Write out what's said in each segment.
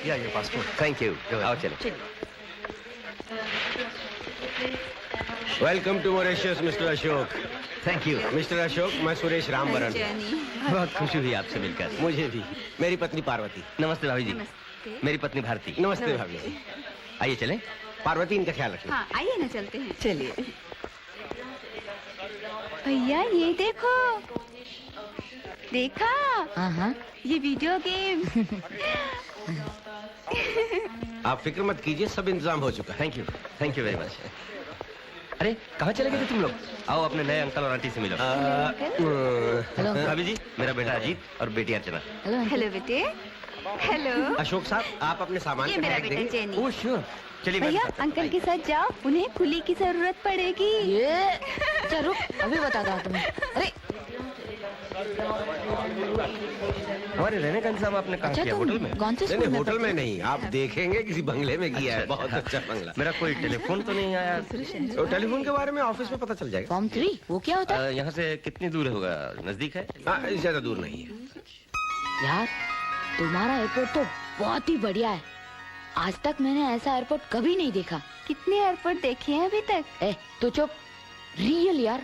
ये passport. Thank you. आओ चलो। Welcome to Mauritius mister Ashok. Thank you mister Ashok, मैं सुरेश रामबरन। बहुत खुशी हुई आपसे मिलकर। मुझे भी। मेरी पत्नी पार्वती। नमस्ते भाभी जी। मेरी पत्नी भारती। नमस्ते भाभी जी। आइए चलें। पार्वती, इनका ख्याल रखना। हाँ, आइए ना, चलते हैं। चलिए। भैया ये देखो, देखा? हाँ। ये वीडियो गेम। आप फिक्र मत कीजिए, सब इंतजाम हो चुका है। Thank you very much. अरे कहाँ चले गए थे तुम लोग? आओ अपने नए अंकल और आंटी से मिलो। हेलो भाभी जी, मेरा बेटा अजीत और बेटी अर्चना। हेलो बेटे। हेलो। अशोक साहब, आप अपने सामान ये का मेरा बैग बेटा देंगे? जेनी। Oh sure. चलिए भैया अंकल के साथ जाओ, उन्हें खुली की जरूरत पड़ेगी। ये चल रुक, अभी बताता हूँ तुम्हें। अरे हमारे रहने का इंतजाम आपने कहाँ किया? होटल में? कौन से नहीं, स्कूल में होटल में पढ़ते नहीं, आप देखेंगे किसी बंगले में किया है। बहुत अच्छा बंगला। मेरा कोई टेलीफोन तो नहीं आया? तो टेलीफोन के बारे में ऑफिस में पता चल जाएगा। फॉर्म 3 वो क्या होता है? यहाँ से कितनी दूर होगा? नजदीक है? ज्यादा दूर नहीं है। यार तुम्हारा एयरपोर्ट तो बहुत ही बढ़िया है। आज तक मैंने ऐसा एयरपोर्ट कभी नहीं देखा। कितने एयरपोर्ट देखे हैं अभी तक? ए तो चुप। रियल यार,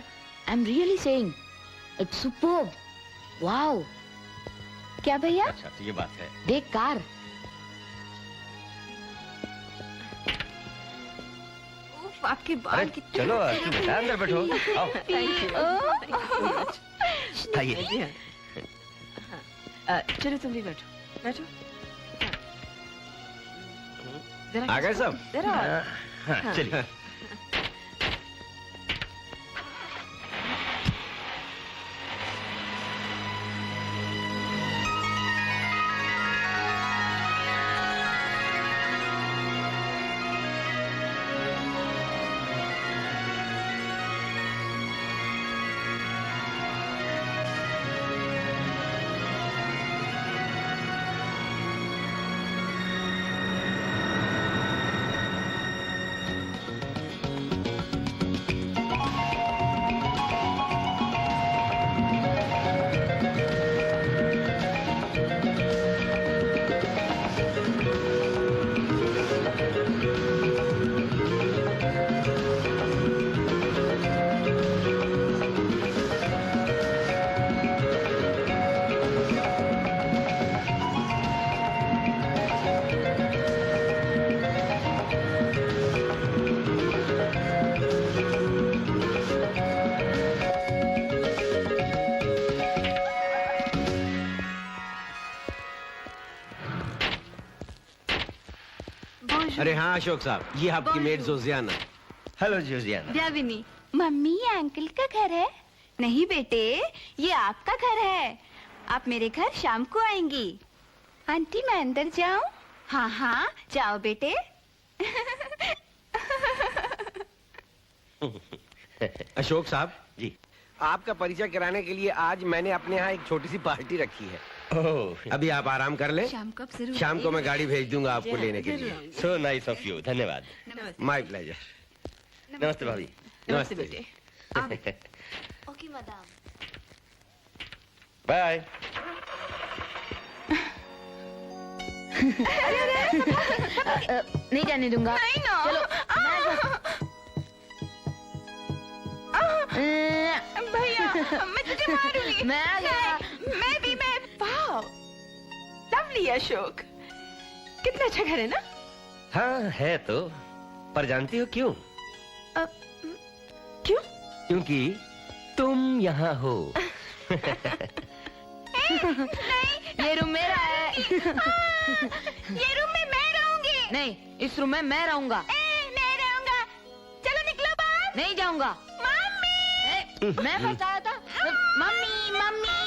I am really saying it's superb. Wow. क्या भैया? अच्छा तो ये बात है। देख कार। उफ, आपके बाल अरे कितने। चलो तू बेटा अंदर बैठो। आओ आइए। चलो तुम भी बैठो। आ गए सब? हाँ चलिए। अरे हाँ अशोक साहब, ये आपकी मेड जोजियाना। हेलो जोजियाना। ब्याविनी। मम्मी, ये अंकल का घर है? नहीं बेटे, ये आपका घर है। आप मेरे घर शाम को आएंगी। आंटी मैं अंदर जाऊं? हाँ हाँ जाओ बेटे। अशोक साहब जी। आपका परिचय कराने के लिए आज मैंने अपने यहाँ एक छोटी सी पार्टी रखी है। अभी आप आराम कर लें। शाम को मैं गाड़ी भेज दूंगा आपको लेने के लिए। So nice of you. धन्यवाद। My pleasure. नमस्ते भाभी। नमस्ते बेटे। Okay madam. बाय। नहीं जाने दूंगा। नहीं ना। चलो भैया मैं तुझे मारूंगी। मैं भी वाओ लवली अशोक, कितना अच्छा घर है ना? हाँ है तो, पर जानती हो क्यों? क्यों? क्योंकि तुम यहाँ हो। नहीं, ये रूम मेरा है। ये रूम में मैं रहूंगी। नहीं, इस रूम में मैं रहूंगा। नहीं रहूंगा। चलो निकलो बाहर। नहीं जाऊंगा। मम्मी। मैं फंस आया था। मम्मी मम्मी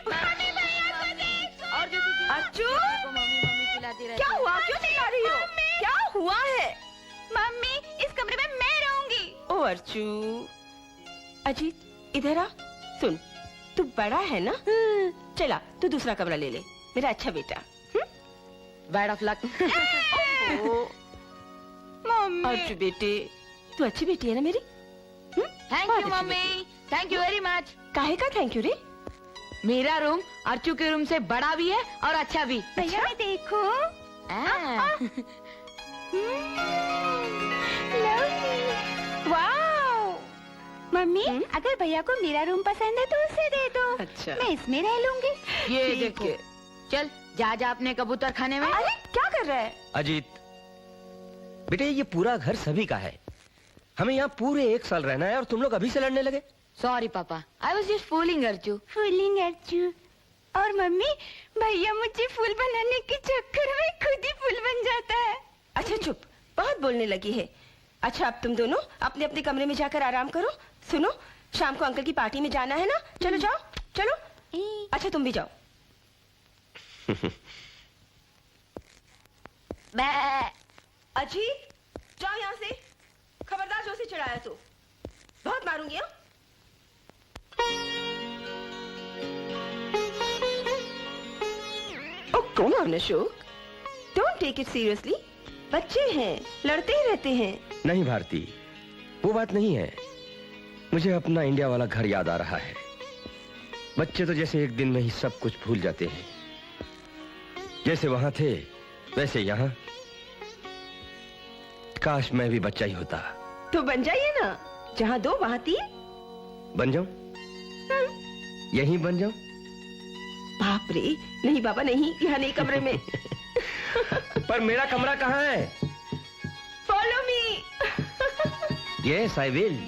मम्मी भैया को देखो। और जो चीज़ अर्चू, मम्मी चिल्लाती रहती क्या है। हुआ? क्यों चिल्ला रही हो? क्या हुआ है? मम्मी, इस कमरे में मैं रहूंगी। ओ अर्चू। अजीत इधर आ। सुन, तू बड़ा है ना, चला तू दूसरा कमरा ले ले, मेरा अच्छा बेटा। Bad of luck. Mummy. Archu बेटे, तू अच्छी बेटी है ना मेरी? Thank you mummy, thank you very much. काहे का थैंक यू रे? मेरा रूम अर्चू के रूम से बड़ा भी है और अच्छा भी। भैया मैं देखो। वाओ। मम्मी, अगर भैया को मेरा रूम पसंद है तो उसे दे दो। अच्छा। मैं इसमें रह लूंगी। ये ठीक देखो, है। चल जा अपने कबूतर खाने में। अरे क्या कर रहा है? अजीत, बेटे ये पूरा घर सभी का है। हमें यहाँ पूरे 1 साल रहना है और तुम लोग अभी से लड़ने लगे। सॉरी पापा, I was just fooling Archu. Fooling Archu. और मम्मी, भैया मुझे फूल बनाने के चक्कर में खुद ही फूल बन जाता है। अच्छा चुप, बहुत बोलने लगी है। अच्छा अब तुम दोनों अपने अपने कमरे में जाकर आराम करो। सुनो, शाम को अंकल की पार्टी में जाना है ना, चलो जाओ चलो। अच्छा तुम भी जाओ। अजीत, जाओ यहाँ से, खबरदार जो से चिढ़ाया तो बहुत मारूंगी। हाँ? Oh, come on, Ashok, don't take it seriously. बच्चे हैं, लड़ते ही रहते हैं। नहीं भारती, वो बात नहीं है। मुझे अपना इंडिया वाला घर याद आ रहा है। बच्चे तो जैसे एक दिन में ही सब कुछ भूल जाते हैं। जैसे वहां थे वैसे यहाँ। काश मैं भी बच्चा ही होता। तो बन जाइए ना, जहाँ 2 वहाँ 3। बन जाऊं? यहीं बन जाऊं? बाप रे, नहीं बाबा नहीं, यहाँ नहीं कमरे में। पर मेरा कमरा कहाँ है? Follow me. Yes I will.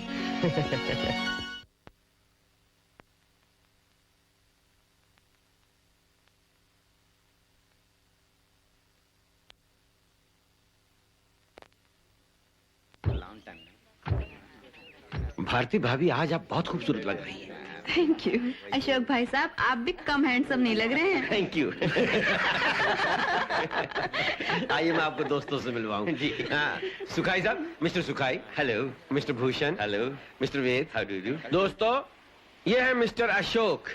Bharti भाभी, आज आप बहुत खूबसूरत लग रही हैं। Thank you. अशोक भाई साहब, आप भी कम हैंडसम नहीं लग रहे हैं। Thank you. आइए मैं आपको दोस्तों से मिलवाऊं। जी। हाँ, सुखाई साहब, mister Sukhai. Hello. Mister Bhushan. Hello. Mister Ved. How do you? दोस्तों, ये है मिस्टर अशोक,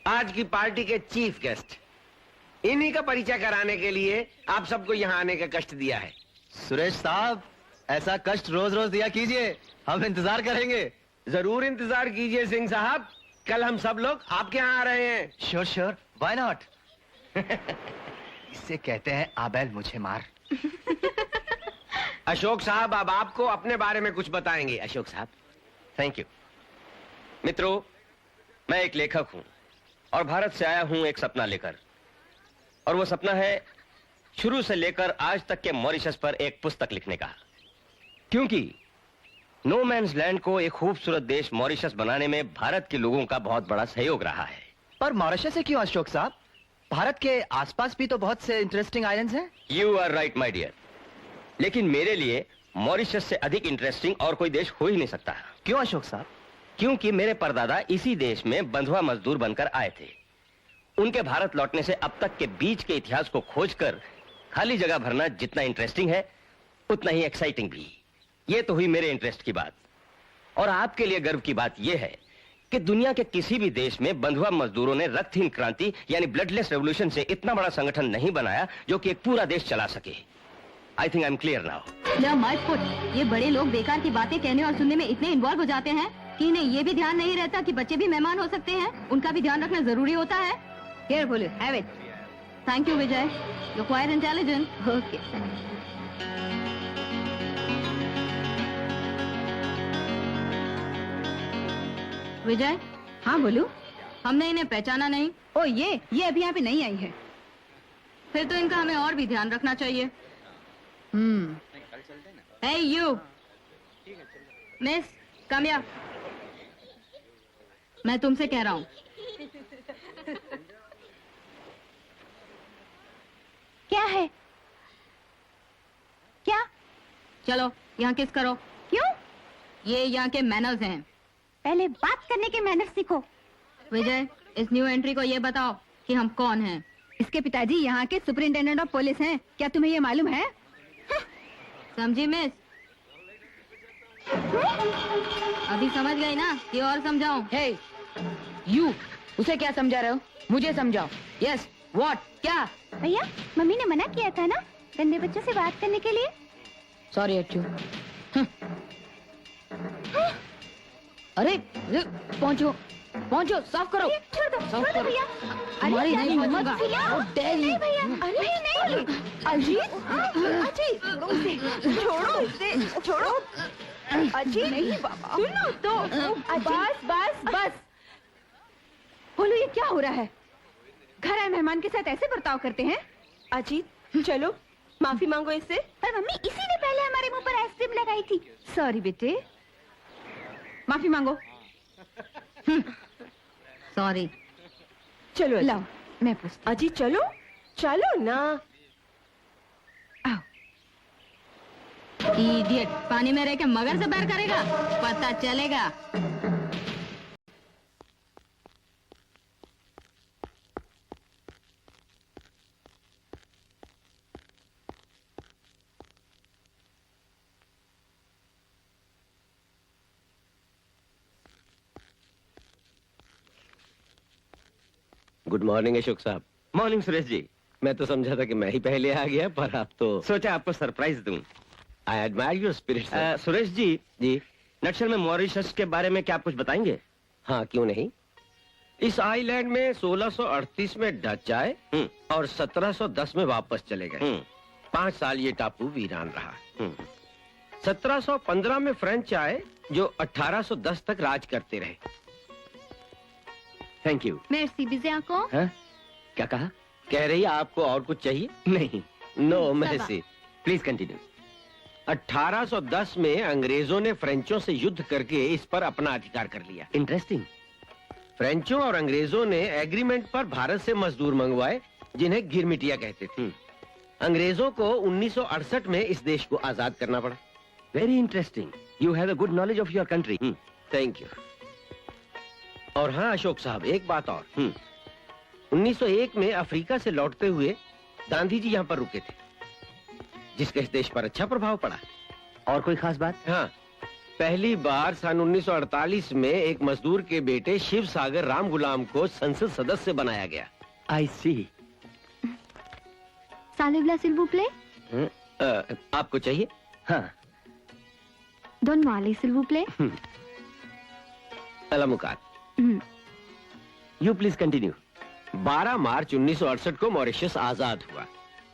आज की पार्टी के चीफ गेस्ट। इन्हीं का परिचय कराने के लिए आप सबको यहाँ आने का कष्ट दिया है। सुरेश साहब, ऐसा कष्ट रोज रोज दिया कीजिए, हम इंतजार करेंगे। जरूर इंतजार कीजिए सिंह साहब, कल हम सब लोग आपके यहाँ आ रहे हैं। Sure sure, why not. इससे कहते हैं आबेल मुझे मार। अशोक साहब अब आपको अपने बारे में कुछ बताएंगे। अशोक साहब। Thank you. मित्रों, मैं एक लेखक हूं और भारत से आया हूं एक सपना लेकर। और वो सपना है शुरू से लेकर आज तक के मॉरिशस पर एक पुस्तक लिखने का। क्योंकि नो मैन्स लैंड को एक खूबसूरत देश मॉरिशस बनाने में भारत के लोगों का बहुत बड़ा सहयोग रहा है। पर मॉरिशस से क्यों अशोक साहब? भारत के आसपास भी तो बहुत से इंटरेस्टिंग आइलैंड्स हैं। You are right my dear, लेकिन मेरे लिए मॉरिशस से अधिक इंटरेस्टिंग और कोई देश हो ही नहीं सकता। क्यों अशोक साहब? क्योंकि मेरे परदादा इसी देश में बंधुआ मजदूर बनकर आए थे। उनके भारत लौटने से अब तक के बीच के इतिहास को खोजकर खाली जगह भरना जितना इंटरेस्टिंग है उतना ही एक्साइटिंग भी। ये तो हुई मेरे इंटरेस्ट की बात। और आपके लिए गर्व की बात यह है कि दुनिया के किसी भी देश में बंधुआ मजदूरों ने रक्तहीन क्रांति यानी ब्लडलेस रेवोल्यूशन से इतना बड़ा संगठन नहीं बनाया जो कि एक पूरा देश चला सके। I think I am clear now. ये बड़े लोग बेकार की बातें कहने और सुनने में इतने इन्वॉल्व हो जाते हैं कि इन्हें ये भी ध्यान नहीं रहता कि बच्चे भी मेहमान हो सकते हैं, उनका भी ध्यान रखना जरूरी होता है। Here, बोलो, have it. Thank you, Vijay. You're quite intelligent. Okay. विजय। हाँ बोलो। हमने इन्हें पहचाना नहीं। ओ ये अभी यहाँ पे नहीं आई है। फिर तो इनका हमें और भी ध्यान रखना चाहिए। Hey you, miss, come here. मैं तुमसे कह रहा हूँ। क्या है? क्या? चलो यहाँ किस करो। क्यों? ये यहाँ के मैनर्स हैं। पहले बात करने के मैनर सीखो। विजय, इस न्यू एंट्री को ये बताओ कि हम कौन हैं। इसके पिताजी यहाँ के सुपरिंटेंडेंट ऑफ पुलिस हैं। क्या तुम्हें ये मालूम है? समझी मिस? अभी समझ गई ना कि और समझाऊं? हे यू, उसे क्या समझा रहे हो? मुझे समझाओ। यस व्हाट, क्या? भैया, मम्मी ने मना किया था ना गंदे बच्चों से बात करने के लिए। सॉरी अच्छू। अरे पहुंचो पहुंचो, साफ करो। छोड़ दो साफ करो भैया। तुम्हारी नहीं पहुंचूंगा। पहुंचूंगा। नहीं भैया, अरे नहीं। अजीत, अजीत, छोड़ो उसे, छोड़ो। अजीत, नहीं बाबा। सुनो तो। बस बस बस। बोलो ये क्या हो रहा है? घर आए मेहमान के साथ ऐसे बर्ताव करते हैं? अजीत चलो माफी मांगो इससे। पर मम्मी, इसी ने पहले हमारे मुंह पर आइसक्रीम लगाई थी। सॉरी बेटे, माफी मांगो। सॉरी। चलो अजीत। लाओ मैं पूछती अजीत चलो, चलो ना। इडियट, पानी में रह के मगर से पैर करेगा, पता चलेगा। गुड मॉर्निंग अशोक साहब। मॉर्निंग सुरेश जी। मैं तो समझा था कि मैं ही पहले आ गया, पर आप तो। सोचा आपको सरप्राइज दूं। I admire your spirit. Suresh ji, जी नक्सल में मॉरिशस के बारे में क्या आप कुछ बताएंगे? हाँ, क्यों नहीं। इस आइलैंड में 1638 में डच आए और 1710 में वापस चले गए। 5 साल ये टापू वीरान रहा। 1715 में फ्रेंच आए जो 1810 तक राज करते रहे। Thank you. मेर्सी बिज़ियाको। हाँ? क्या कहा? कह रही है आपको और कुछ चाहिए? नहीं। नो मैसी। Please continue. 1810 में अंग्रेजों ने फ्रेंचों से युद्ध करके इस पर अपना अधिकार कर लिया। इंटरेस्टिंग। फ्रेंचों और अंग्रेजों ने एग्रीमेंट पर भारत से मजदूर मंगवाए, जिन्हें गिरमिटिया कहते थे। अंग्रेजों को 1968 में इस देश को आजाद करना पड़ा। Very interesting. You have a good knowledge of your country. Thank you. और हाँ अशोक साहब, एक बात और। 1901 में अफ्रीका से लौटते हुए गांधी जी यहाँ पर रुके थे, जिसका इस देश पर अच्छा प्रभाव पड़ा। और कोई खास बात? हाँ, पहली बार सन 1948 में एक मजदूर के बेटे शिव सागर राम गुलाम को संसद सदस्य बनाया गया। आई सी। सालुगला s'il vous plaît? आपको चाहिए? हाँ। Donne-moi les s'il vous plaît? अलामुकात। You please continue. 12 मार्च 1968 को मॉरिशस आजाद हुआ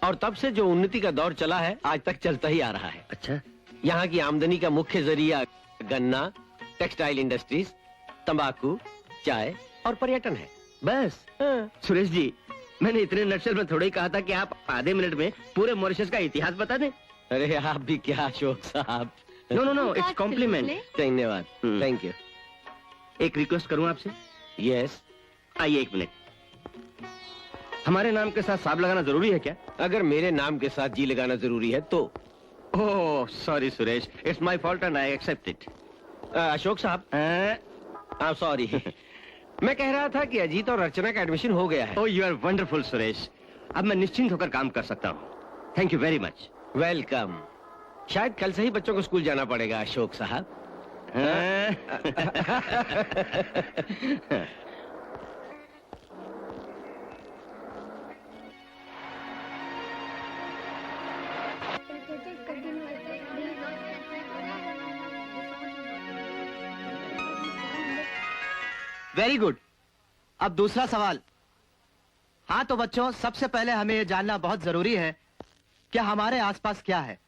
और तब से जो उन्नति का दौर चला है आज तक चलता ही आ रहा है। अच्छा। यहाँ की आमदनी का मुख्य जरिया गन्ना, टेक्सटाइल इंडस्ट्रीज, तंबाकू, चाय और पर्यटन है। बस। सुरेश जी, मैंने इतने नक्सल में थोड़ा ही कहा था कि आप आधे मिनट में पूरे मॉरिशस का इतिहास बता दें। अरे आप भी क्या अशोक साहब। No no no, it's compliment. धन्यवाद। Thank you. एक रिक्वेस्ट करूं आपसे? यस। आइए एक मिनट। हमारे नाम के साथ साहब लगाना जरूरी है क्या? अगर मेरे नाम के साथ जी लगाना जरूरी है तो। Oh sorry Suresh, it's my fault and I accept it. Ashok साहब, सॉरी। मैं कह रहा था कि अजीत और अर्चना का एडमिशन हो गया है। Oh you are wonderful Suresh, अब मैं निश्चिंत होकर काम कर सकता हूँ। Thank you very much. Welcome. शायद कल से ही बच्चों को स्कूल जाना पड़ेगा अशोक साहब। Very good. अब दूसरा सवाल। हाँ तो बच्चों, सबसे पहले हमें यह जानना बहुत जरूरी है कि हमारे आसपास क्या है।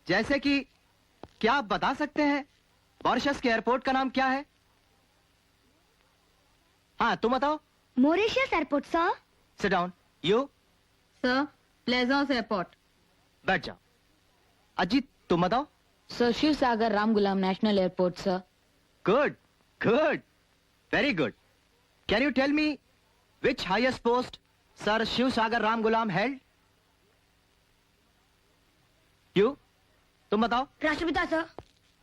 जैसे कि क्या आप बता सकते हैं मॉरिशस के एयरपोर्ट का नाम क्या है? हाँ तुम बताओ। Mauritius airport sir. Sit down. You? Sir, Plaisance airport. बैठ जाओ। अजीत तुम बताओ। Sir, Shiv Sagar Ram Gulam national airport sir. Good good, very good. Can you tell me which highest post sir Shiv Sagar Ram Gulam held? You? तुम बताओ। राष्ट्रपिता सर।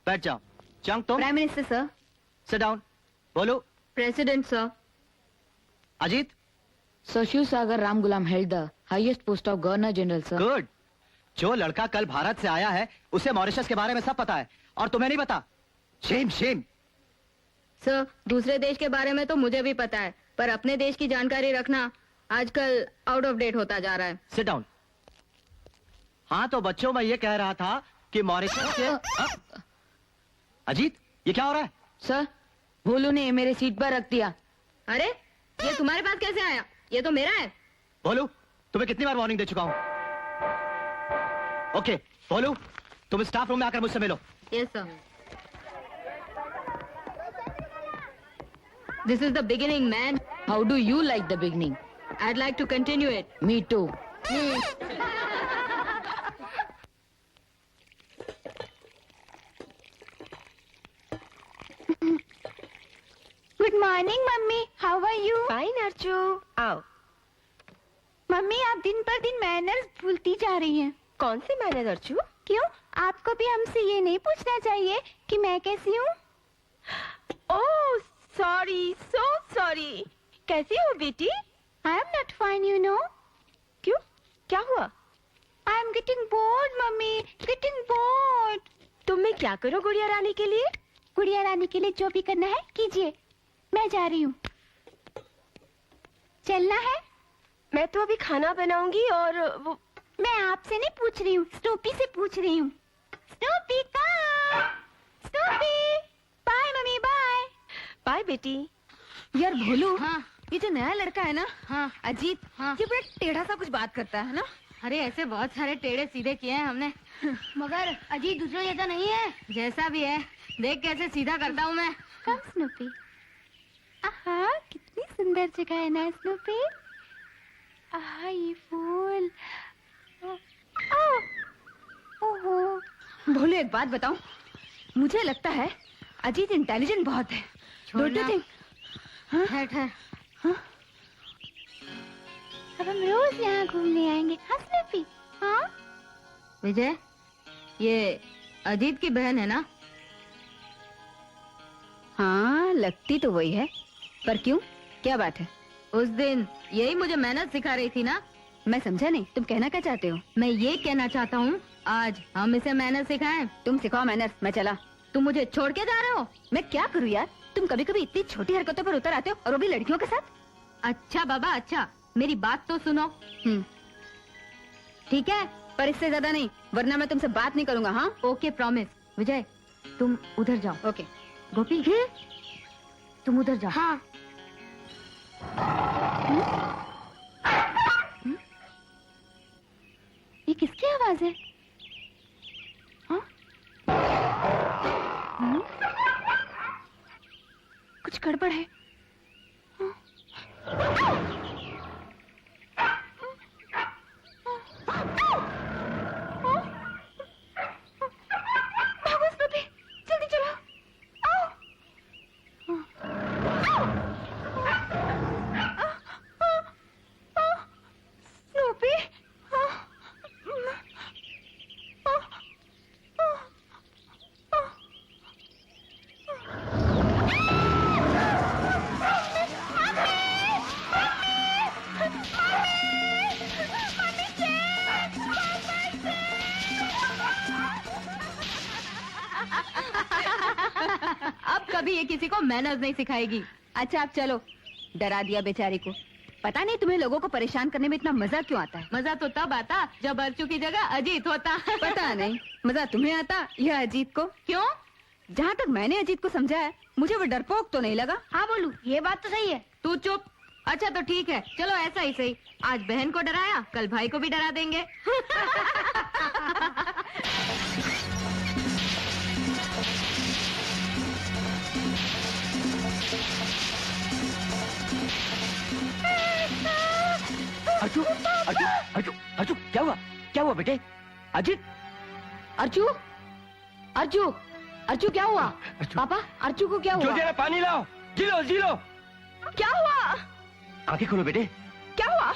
बैठ जाओ। चंग तुम? Prime minister sir. Sit down. बोलो। President sir. Ajit? Sir, Shiv Sagar Ram Gulam held the highest post of Governor General sir. Good. जो लड़का कल भारत से आया है उसे मॉरिशस के बारे में सब पता है और तुम्हें नहीं पता। Shem Shem. सर, दूसरे देश के बारे में तो मुझे भी पता है, पर अपने देश की जानकारी रखना आजकल आउट ऑफ डेट होता जा रहा है। Sit down. हाँ तो बच्चों, मैं ये कह रहा था कि मॉरिशस के अजीत, ये क्या हो रहा है? सर, भोलू ने मेरे सीट पर रख दिया। अरे, ये तुम्हारे पास कैसे आया? ये तो मेरा है। भोलू, तुम्हें कितनी बार वार्निंग दे चुका हूं। ओके भोलू, तुम स्टाफ रूम में आकर मुझसे मिलो। Yes sir. This is the beginning man. How do you like the beginning? I'd like to continue it. Me too. Good morning mummy, how are you? Fine Arju, आओ। Mummy, आप दिन पर दिन मैनर्स भूलती जा रही हैं। कौन से मैनर्स अर्जू? क्यों, आपको भी हमसे ये नहीं पूछना चाहिए कि मैं कैसी हूँ? Oh sorry, so sorry. कैसी हो बेटी? I am not fine, you know. क्यों, क्या हुआ? I am getting bored mummy, getting bored. तुम मैं क्या करूं गुड़िया रानी के लिए? गुड़िया रानी के लिए जो भी करना है कीजिए, मैं जा रही हूँ। चलना है? मैं तो अभी खाना बनाऊंगी और वो मैं आपसे नहीं पूछ रही हूँ, स्नूपी से पूछ रही हूँ। स्नूपी का, Snoopy. Bye mummy, bye. Bye बेटी। यार भोलू, हाँ। ये जो नया लड़का है ना, हाँ। अजीत, हाँ। ये बड़ा टेढ़ा सा कुछ बात करता है ना। अरे ऐसे बहुत सारे टेढ़े सीधे किए हैं हमने, मगर अजीत दूसरों जैसा नहीं है। जैसा भी है, देख कैसे सीधा करता हूँ मैं। कम स्नूपी। आहा, कितनी सुंदर जगह है ना स्नूपी। आहा, ये फूल। ओहो। भोलू, एक बात बताऊं, मुझे लगता है अजीत इंटेलिजेंट बहुत है। Don't you think? ठहर ठहर। अब हम रोज यहाँ घूमने आएंगे, हाँ स्नूपी? हाँ विजय, ये अजीत की बहन है ना? हाँ, लगती तो वही है, पर क्यों, क्या बात है? उस दिन यही मुझे मेहनत सिखा रही थी ना। मैं समझा नहीं, तुम कहना क्या चाहते हो? मैं ये कहना चाहता हूँ, आज हम इसे मेहनत सिखाएं। तुम सिखाओ मैनर्स, मैं चला। तुम मुझे छोड़ के जा रहे हो? मैं क्या करूँ यार, तुम कभी कभी इतनी छोटी हरकतों पर उतर आते हो, और वो भी लड़कियों के साथ। अच्छा बाबा, अच्छा, मेरी बात तो सुनो। ठीक है, पर इससे ज्यादा नहीं, वरना मैं तुमसे बात नहीं करूंगा। हाँ, ओके, प्रॉमिस। विजय, तुम उधर जाओ। ओके। गोपी, तुम उधर जाओ। हाँ। ये किसकी आवाज है? हाँ? कुछ गड़बड़ है। भागो स्नूपी, जल्दी चलो। आओ। स्नूपी। अब कभी ये किसी को मैनर्स नहीं सिखाएगी। अच्छा आप चलो, डरा दिया बेचारी को। पता नहीं तुम्हें लोगों को परेशान करने में इतना मजा क्यों आता है। मजा तो तब आता जब अर्चू की जगह अजीत होता। पता नहीं मजा तुम्हें आता या अजीत को। क्यों? जहाँ तक मैंने अजीत को समझा है, मुझे वो डरपोक तो नहीं लगा। हाँ बोलू, ये बात तो सही है। तू चुप। अच्छा तो ठीक है, चलो ऐसा ही सही। आज बहन को डराया, कल भाई को भी डरा देंगे। अर्जू, अर्जू, अर्जू, अर्जू, क्या हुआ? क्या हुआ बेटे? अजीत, अर्जू, अर्जू, अर्जू क्या हुआ? पापा, अर्जू को क्या जो हुआ? जरा पानी लाओ, जी लो। क्या हुआ? आंखें खोलो बेटे। क्या हुआ?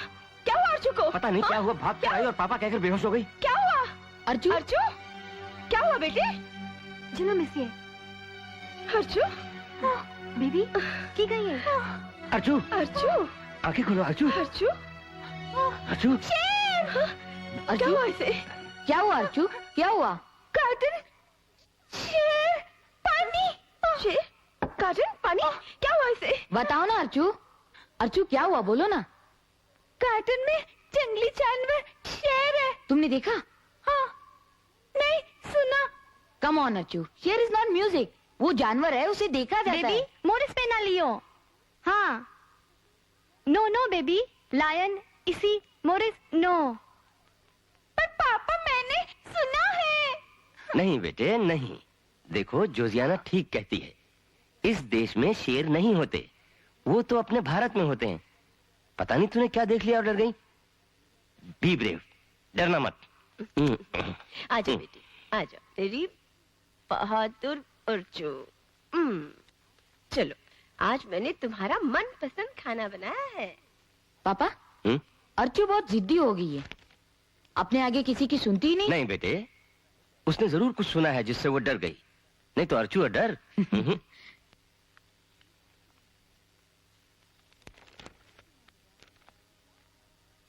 क्या हुआ अर्जू को? पता नहीं क्या हुआ, भाग कर आई और पापा कहकर बेहोश हो गई। क्या हुआ? अर्जू, अर्जू, क्या हुआ बेटे? चलो मिसिए। अर्जू, बेबी की गई है? अर्जू, अर्जू, आंखें खोलो अर्जू। अर्जू, अर्जू, क्या अर्जू, हुआ इसे? क्या हुआ अर्चू, क्या हुआ? कार्टन, शेर, पानी। शेर, कार्टन, पानी, क्या हुआ इसे? बताओ ना अर्चू, अर्चू क्या हुआ, बोलो ना। कार्टन में जंगली जानवर शेर है। तुमने देखा? हाँ, नहीं सुना। Come on Archu, share is not music, वो जानवर है, उसे देखा जाता बेबी है। मोरिस पे ना लियो। हाँ, नो नो बेबी, लायन इसी मोरिस नो। पर पापा मैंने सुना है। नहीं बेटे नहीं, देखो जोजियाना ठीक कहती है, इस देश में शेर नहीं होते, वो तो अपने भारत में होते हैं। पता नहीं तूने क्या देख लिया और डर गई। बी ब्रेव, डरना मत। आजा बेटी, आजा तेरी बहादुर अर्जू। चलो, आज मैंने तुम्हारा मनपसंद खाना बनाया है। पापा, अर्चू बहुत जिद्दी हो गई है, अपने आगे किसी की सुनती ही नहीं। नहीं बेटे, उसने जरूर कुछ सुना है जिससे वो डर गई, नहीं तो अर्चू डर।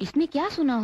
इसने क्या सुना होगा?